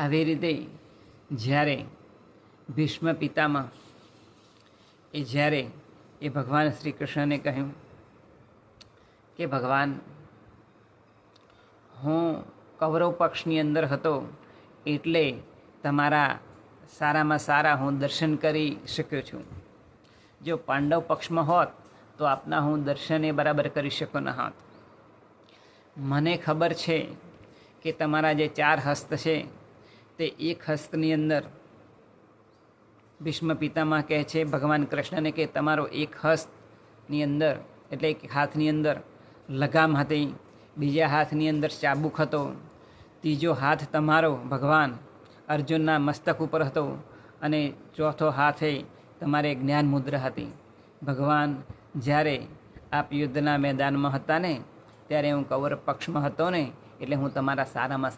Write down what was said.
આવી રીતે જ્યારે ભીષ્મ પિતામહ જ્યારે એ ભગવાન શ્રી કૃષ્ણને કહ્યું કે ભગવાન, હું કૌરવ પક્ષની અંદર હતો એટલે તમારા સારામાં સારા હું દર્શન કરી શક્યો છું. જો પાંડવ પક્ષમાં હોત તો આપના હું દર્શન એ બરાબર કરી શક્યો ન હોત. મને ખબર છે કે તમારા જે 4 હસ્ત છે તે એક હસ્તની અંદર ભીષ્મ પિતામહ કહે છે ભગવાન કૃષ્ણને કે તમારો એક હસ્તની અંદર એટલે એક હાથની અંદર લગામ હતી, બીજા હાથની અંદર ચાબુક હતો, ત્રીજો હાથ તમારો ભગવાન અર્જુનના મસ્તક ઉપર હતો અને ચોથો હાથે તમારે જ્ઞાન મુદ્રા હતી. ભગવાન, જ્યારે આપ યુદ્ધના મેદાનમાં હતા ને ત્યારે હું કૌરવ પક્ષમાં હતો ને એટલે હું તમારા સારામાં